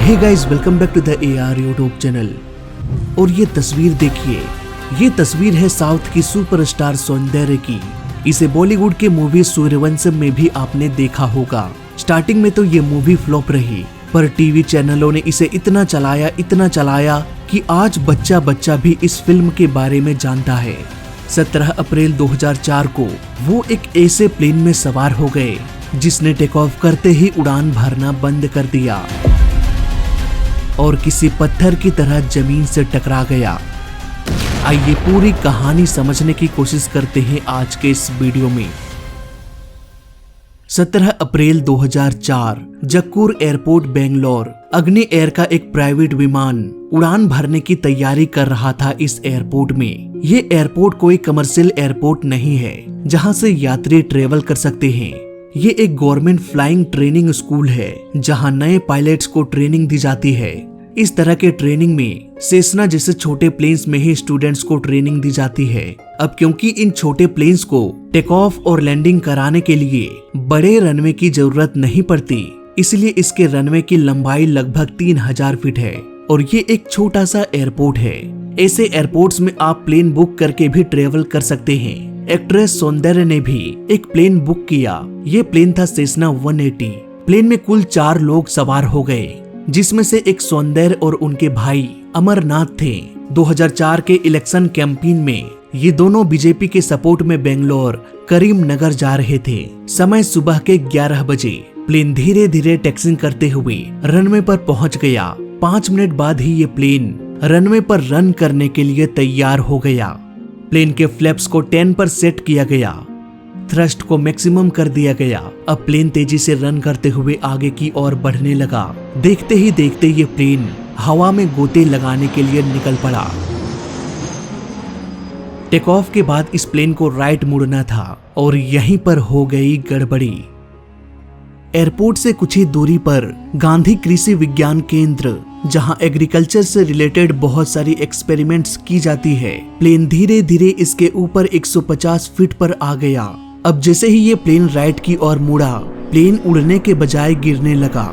Hey guys, welcome back to the AR YouTube channel. और ये तस्वीर देखिए, ये तस्वीर है साउथ की सुपरस्टार सौंदर्य की। इसे बॉलीवुड के मूवी सूर्यवंशम में भी आपने देखा होगा। स्टार्टिंग में तो ये मूवी फ्लॉप रही, पर टीवी चैनलों ने इसे इतना चलाया कि आज बच्चा बच्चा भी इस फिल्म के बारे में जानता है। 17 अप्रैल 2004 को वो एक ऐसे प्लेन में सवार हो गए जिसने टेक ऑफ करते ही उड़ान भरना बंद कर दिया और किसी पत्थर की तरह जमीन से टकरा गया। आइए पूरी कहानी समझने की कोशिश करते हैं आज के इस वीडियो में। 17 अप्रैल 2004 जक्कूर एयरपोर्ट बेंगलोर अग्नि एयर का एक प्राइवेट विमान उड़ान भरने की तैयारी कर रहा था। इस एयरपोर्ट में ये एयरपोर्ट कोई कमर्शियल एयरपोर्ट नहीं है जहां से यात्री ट्रेवल कर सकते हैं। ये एक गवर्नमेंट फ्लाइंग ट्रेनिंग स्कूल है जहां नए पायलट्स को ट्रेनिंग दी जाती है। इस तरह के ट्रेनिंग में सेसना जैसे छोटे प्लेन्स में ही स्टूडेंट्स को ट्रेनिंग दी जाती है। अब क्योंकि इन छोटे प्लेन्स को टेक ऑफ और लैंडिंग कराने के लिए बड़े रनवे की जरूरत नहीं पड़ती, इसलिए इसके रनवे की लंबाई लगभग 3000 फीट है और ये एक छोटा सा एयरपोर्ट है। ऐसे एयरपोर्ट्स में आप प्लेन बुक करके भी ट्रेवल कर सकते हैं। एक्ट्रेस सौंदर्य ने भी एक प्लेन बुक किया। ये प्लेन था सेसना 180। प्लेन में कुल 4 लोग सवार हो गए, जिसमें से एक सौंदर्य और उनके भाई अमरनाथ थे। 2004 के इलेक्शन कैंपेन में ये दोनों बीजेपी के सपोर्ट में बेंगलोर करीमनगर जा रहे थे। समय सुबह के 11 बजे प्लेन धीरे धीरे टैक्सिंग करते हुए रनवे पर पहुंच गया। 5 मिनट बाद ही ये प्लेन रनवे पर रन करने के लिए तैयार हो गया। प्लेन के फ्लैप्स को 10 पर सेट किया गया, थ्रस्ट को मैक्सिमम कर दिया गया। अब प्लेन तेजी से रन करते हुए आगे की ओर बढ़ने लगा। देखते ही देखते ये प्लेन हवा में गोते लगाने के लिए निकल पड़ा। टेक ऑफ के बाद इस प्लेन को राइट मुड़ना था और यहीं पर हो गई गड़बड़ी। एयरपोर्ट से कुछ ही दूरी पर गांधी कृषि विज्ञान केंद्र, जहां एग्रीकल्चर से रिलेटेड बहुत सारी एक्सपेरिमेंट्स की जाती है। प्लेन धीरे धीरे इसके ऊपर 150 फीट पर आ गया। अब जैसे ही ये प्लेन राइट की ओर मुड़ा, प्लेन उड़ने के बजाय गिरने लगा।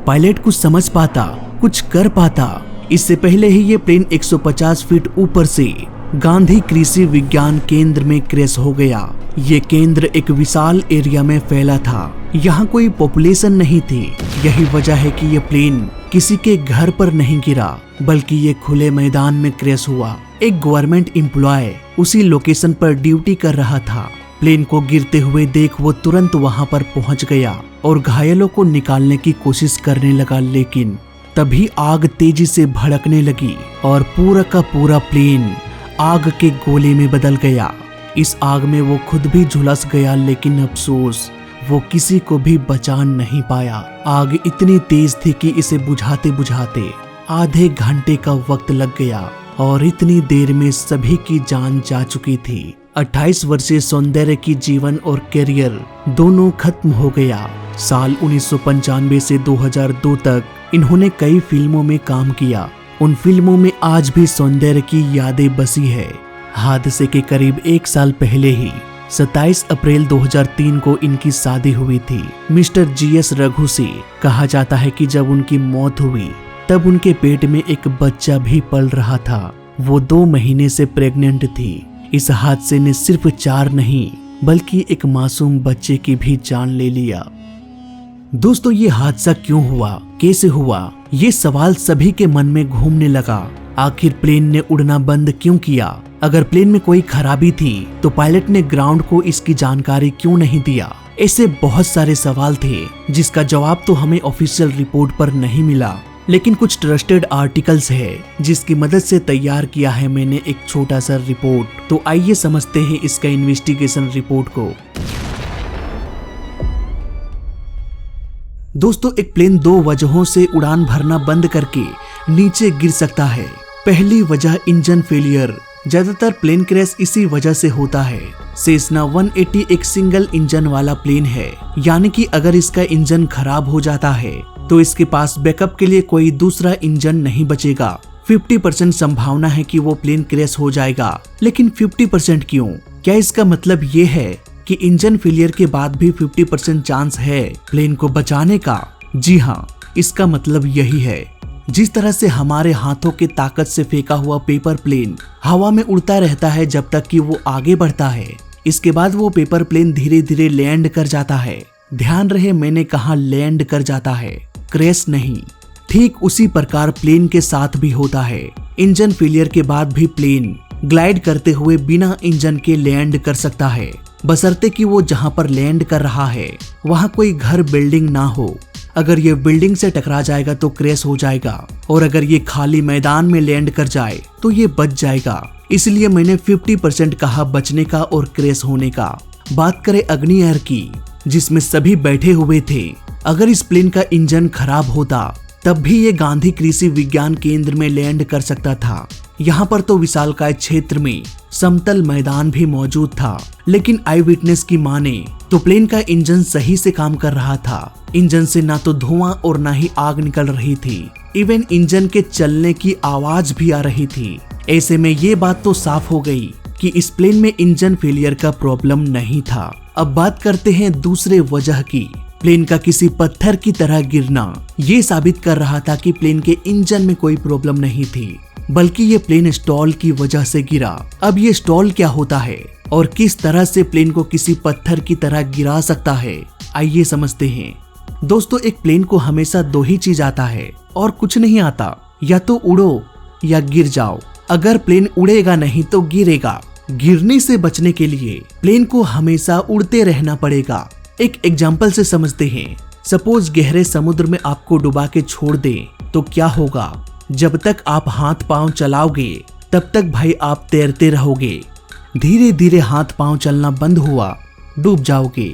पायलट कुछ समझ पाता, कुछ कर पाता, इससे पहले ही ये प्लेन 150 फीट ऊपर से गांधी कृषि विज्ञान केंद्र में क्रैश हो गया। ये केंद्र एक विशाल एरिया में फैला था। यहाँ कोई पॉपुलेशन नहीं थी। यही वजह है कि ये प्लेन किसी के घर पर नहीं गिरा, बल्कि ये खुले मैदान में क्रैश हुआ। एक गवर्नमेंट एम्प्लॉय उसी लोकेशन पर ड्यूटी कर रहा था। प्लेन को गिरते हुए देख वो तुरंत वहाँ पर पहुँच गया और घायलों को निकालने की कोशिश करने लगा, लेकिन तभी आग तेजी से भड़कने लगी और पूरा का पूरा प्लेन आग के गोले में बदल गया। इस आग में वो खुद भी झुलस गया, लेकिन अफसोस वो किसी को भी बचा नहीं पाया। आग इतनी तेज थी कि इसे बुझाते बुझाते आधे घंटे का वक्त लग गया और इतनी देर में सभी की जान जा चुकी थी। 28 वर्षीय सौंदर्य की जीवन और करियर दोनों खत्म हो गया। साल 1995 से 2002 तक इन्होंने कई फिल्मों में काम किया। उन फिल्मों में आज भी सौंदर्य की यादें बसी है। हादसे के करीब 1 साल पहले ही 27 अप्रैल 2003 को इनकी शादी हुई थी। मिस्टर GS रघु से कहा जाता है कि जब उनकी मौत हुई तब उनके पेट में एक बच्चा भी पल रहा था। वो 2 महीने से प्रेग्नेंट थी। इस हादसे ने सिर्फ 4 नहीं बल्कि एक मासूम बच्चे की भी जान ले लिया। दोस्तों, ये हादसा क्यों हुआ, कैसे हुआ, ये सवाल सभी के मन में घूमने लगा। आखिर प्लेन ने उड़ना बंद क्यों किया? अगर प्लेन में कोई खराबी थी तो पायलट ने ग्राउंड को इसकी जानकारी क्यों नहीं दिया? ऐसे बहुत सारे सवाल थे जिसका जवाब तो हमें ऑफिशियल रिपोर्ट पर नहीं मिला, लेकिन कुछ ट्रस्टेड आर्टिकल्स है जिसकी मदद से तैयार किया है मैंने एक छोटा सा रिपोर्ट। तो आइए समझते हैं इसका इन्वेस्टिगेशन रिपोर्ट को। दोस्तों, एक प्लेन 2 वजहों से उड़ान भरना बंद करके नीचे गिर सकता है। पहली वजह इंजन फेलियर। ज्यादातर प्लेन क्रैश इसी वजह से होता है। सेसना 180 एक सिंगल इंजन वाला प्लेन है, यानी कि अगर इसका इंजन खराब हो जाता है तो इसके पास बैकअप के लिए कोई दूसरा इंजन नहीं बचेगा। 50% संभावना है कि वो प्लेन क्रैश हो जाएगा, लेकिन 50% क्यों? क्या इसका मतलब ये है कि इंजन फेलियर के बाद भी 50% चांस है प्लेन को बचाने का? जी हाँ, इसका मतलब यही है। जिस तरह से हमारे हाथों के ताकत से फेंका हुआ पेपर प्लेन हवा में उड़ता रहता है जब तक कि वो आगे बढ़ता है, इसके बाद वो पेपर प्लेन धीरे धीरे लैंड कर जाता है। ध्यान रहे मैंने कहा लैंड कर जाता है, क्रैश नहीं। ठीक उसी प्रकार प्लेन के साथ भी होता है। इंजन फेलियर के बाद भी प्लेन ग्लाइड करते हुए बिना इंजन के लैंड कर सकता है, बशर्ते कि वो जहां पर लैंड कर रहा है वहां कोई घर बिल्डिंग ना हो। अगर ये बिल्डिंग से टकरा जाएगा तो क्रैश हो जाएगा, और अगर ये खाली मैदान में लैंड कर जाए तो ये बच जाएगा। इसलिए मैंने 50% कहा बचने का और क्रैश होने का। बात करें अग्नि एयर की, जिसमें सभी बैठे हुए थे, अगर इस प्लेन का इंजन खराब होता तब भी ये गांधी कृषि विज्ञान केंद्र में लैंड कर सकता था। यहाँ पर तो विशालकाय क्षेत्र में समतल मैदान भी मौजूद था, लेकिन आई विटनेस की माने तो प्लेन का इंजन सही से काम कर रहा था। इंजन से ना तो धुआं और ना ही आग निकल रही थी, इवन इंजन के चलने की आवाज भी आ रही थी। ऐसे में ये बात तो साफ हो गई कि इस प्लेन में इंजन फेलियर का प्रॉब्लम नहीं था। अब बात करते हैं दूसरे वजह की। प्लेन का किसी पत्थर की तरह गिरना ये साबित कर रहा था कि प्लेन के इंजन में कोई प्रॉब्लम नहीं थी, बल्कि ये प्लेन स्टॉल की वजह से गिरा। अब ये स्टॉल क्या होता है और किस तरह से प्लेन को किसी पत्थर की तरह गिरा सकता है, आइए समझते हैं। दोस्तों, एक प्लेन को हमेशा दो ही चीज आता है और कुछ नहीं आता, या तो उड़ो या गिर जाओ। अगर प्लेन उड़ेगा नहीं तो गिरेगा। गिरने से बचने के लिए प्लेन को हमेशा उड़ते रहना पड़ेगा। एक एग्जाम्पल से समझते हैं। सपोज गहरे समुद्र में आपको डुबा के छोड़ दे तो क्या होगा? जब तक आप हाथ पांव चलाओगे तब तक भाई आप तैरते रहोगे। धीरे धीरे हाथ पांव चलना बंद हुआ, डूब जाओगे।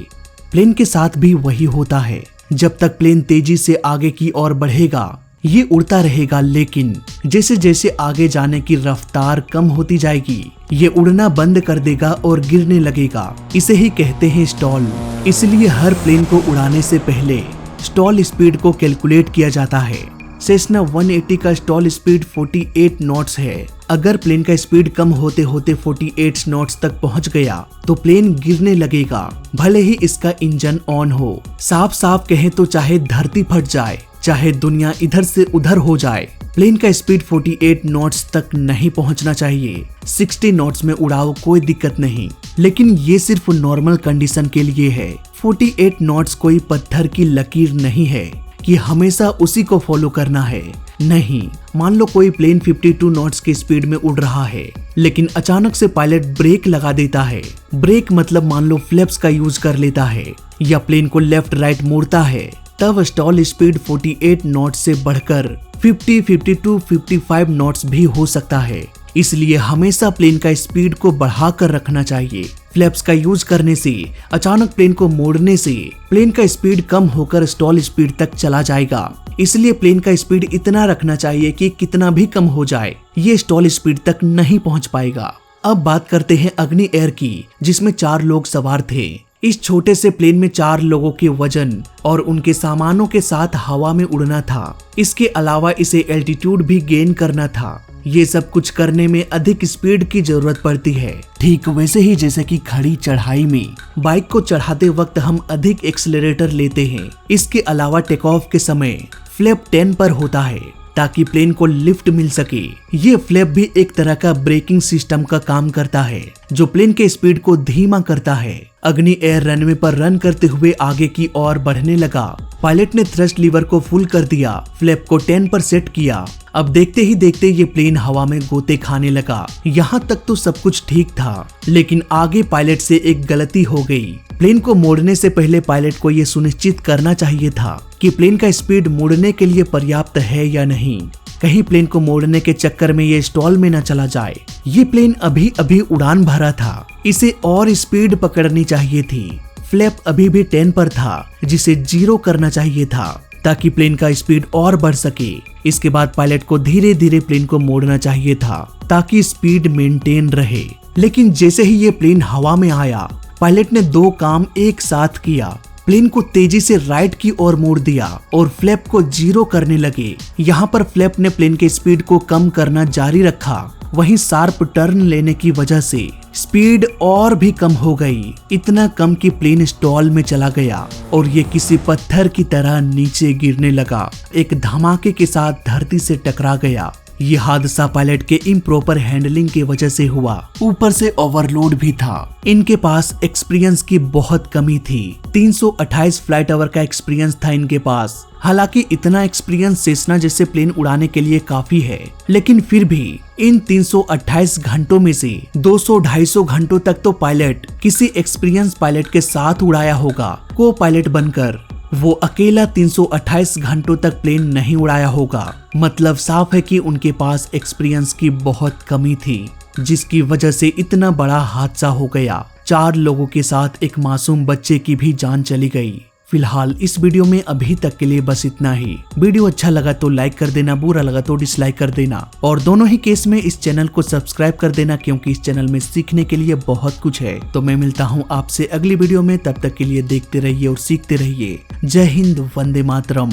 प्लेन के साथ भी वही होता है। जब तक प्लेन तेजी से आगे की ओर बढ़ेगा ये उड़ता रहेगा, लेकिन जैसे जैसे आगे जाने की रफ्तार कम होती जाएगी ये उड़ना बंद कर देगा और गिरने लगेगा। इसे ही कहते हैं स्टॉल। इसलिए हर प्लेन को उड़ाने से पहले स्टॉल स्पीड को कैलकुलेट किया जाता है। सेस्ना 180 का स्टॉल स्पीड 48 नॉट्स है। अगर प्लेन का स्पीड कम होते होते 48 नॉट्स तक पहुंच गया तो प्लेन गिरने लगेगा, भले ही इसका इंजन ऑन हो। साफ साफ कहें तो चाहे धरती फट जाए, चाहे दुनिया इधर से उधर हो जाए, प्लेन का स्पीड 48 नॉट्स तक नहीं पहुंचना चाहिए। 60 नॉट्स में उड़ाओ, कोई दिक्कत नहीं, लेकिन ये सिर्फ नॉर्मल कंडीशन के लिए है। 48 नॉट्स कोई पत्थर की लकीर नहीं है कि हमेशा उसी को फॉलो करना है। नहीं, मान लो कोई प्लेन 52 नॉट्स की स्पीड में उड़ रहा है, लेकिन अचानक से पायलट ब्रेक लगा देता है। ब्रेक मतलब मान लो फ्लैप्स का यूज कर लेता है या प्लेन को लेफ्ट राइट मोड़ता है, तब स्टॉल स्पीड 48 नॉट्स से बढ़कर 50, 52, 55 नॉट्स भी हो सकता है। इसलिए हमेशा प्लेन का स्पीड को बढ़ाकर रखना चाहिए। फ्लैप्स का यूज करने से, अचानक प्लेन को मोड़ने से प्लेन का स्पीड कम होकर स्टॉल स्पीड तक चला जाएगा। इसलिए प्लेन का स्पीड इतना रखना चाहिए कि कितना भी कम हो जाए ये स्टॉल स्पीड तक नहीं पहुंच पाएगा। अब बात करते हैं अग्नि एयर की, जिसमें 4 लोग सवार थे। इस छोटे से प्लेन में 4 लोगों के वजन और उनके सामानों के साथ हवा में उड़ना था। इसके अलावा इसे एल्टीट्यूड भी गेन करना था। ये सब कुछ करने में अधिक स्पीड की जरूरत पड़ती है। ठीक वैसे ही जैसे कि खड़ी चढ़ाई में बाइक को चढ़ाते वक्त हम अधिक एक्सेलरेटर लेते हैं। इसके अलावा टेक ऑफ के समय फ्लैप 10 पर होता है ताकि प्लेन को लिफ्ट मिल सके। ये फ्लैप भी एक तरह का ब्रेकिंग सिस्टम का काम करता है जो प्लेन के स्पीड को धीमा करता है। अग्नि एयर रनवे पर रन करते हुए आगे की ओर बढ़ने लगा। पायलट ने थ्रस्ट लीवर को फुल कर दिया, फ्लैप को 10 पर सेट किया। अब देखते ही देखते ये प्लेन हवा में गोते खाने लगा। यहाँ तक तो सब कुछ ठीक था, लेकिन आगे पायलट से एक गलती हो गई। प्लेन को मोड़ने से पहले पायलट को ये सुनिश्चित करना चाहिए था कि प्लेन का स्पीड मुड़ने के लिए पर्याप्त है या नहीं। कहीं प्लेन को मोड़ने के चक्कर में ये स्टॉल में न चला जाए। ये प्लेन अभी अभी उड़ान भरा था, इसे और स्पीड पकड़नी चाहिए थी। फ्लैप अभी भी 10 पर था, जिसे 0 करना चाहिए था ताकि प्लेन का स्पीड और बढ़ सके। इसके बाद पायलट को धीरे धीरे प्लेन को मोड़ना चाहिए था ताकि स्पीड मेंटेन रहे। लेकिन जैसे ही ये प्लेन हवा में आया, पायलट ने 2 काम एक साथ किया। प्लेन को तेजी से राइट की ओर मोड़ दिया और फ्लैप को 0 करने लगे। यहाँ पर फ्लैप ने प्लेन के स्पीड को कम करना जारी रखा। वहीं शार्प टर्न लेने की वजह से स्पीड और भी कम हो गई, इतना कम कि प्लेन स्टॉल में चला गया और ये किसी पत्थर की तरह नीचे गिरने लगा। एक धमाके के साथ धरती से टकरा गया। ये हादसा पायलट के इम्प्रॉपर हैंडलिंग की वजह से हुआ, ऊपर से ओवरलोड भी था। इनके पास एक्सपीरियंस की बहुत कमी थी। 328 फ्लाइट आवर का एक्सपीरियंस था इनके पास। हालांकि इतना एक्सपीरियंस सेस्ना जैसे प्लेन उड़ाने के लिए काफी है, लेकिन फिर भी इन 328 घंटों में से 200-250 घंटों तक तो पायलट किसी एक्सपीरियंस पायलट के साथ उड़ाया होगा, को पायलट बनकर। वो अकेला 328 घंटों तक प्लेन नहीं उड़ाया होगा। मतलब साफ है कि उनके पास एक्सपीरियंस की बहुत कमी थी, जिसकी वजह से इतना बड़ा हादसा हो गया। 4 लोगों के साथ एक मासूम बच्चे की भी जान चली गई। फिलहाल इस वीडियो में अभी तक के लिए बस इतना ही। वीडियो अच्छा लगा तो लाइक कर देना, बुरा लगा तो डिसलाइक कर देना और दोनों ही केस में इस चैनल को सब्सक्राइब कर देना, क्योंकि इस चैनल में सीखने के लिए बहुत कुछ है। तो मैं मिलता हूँ आपसे अगली वीडियो में, तब तक के लिए देखते रहिए और सीखते रहिए। जय हिंद, वंदे मातरम।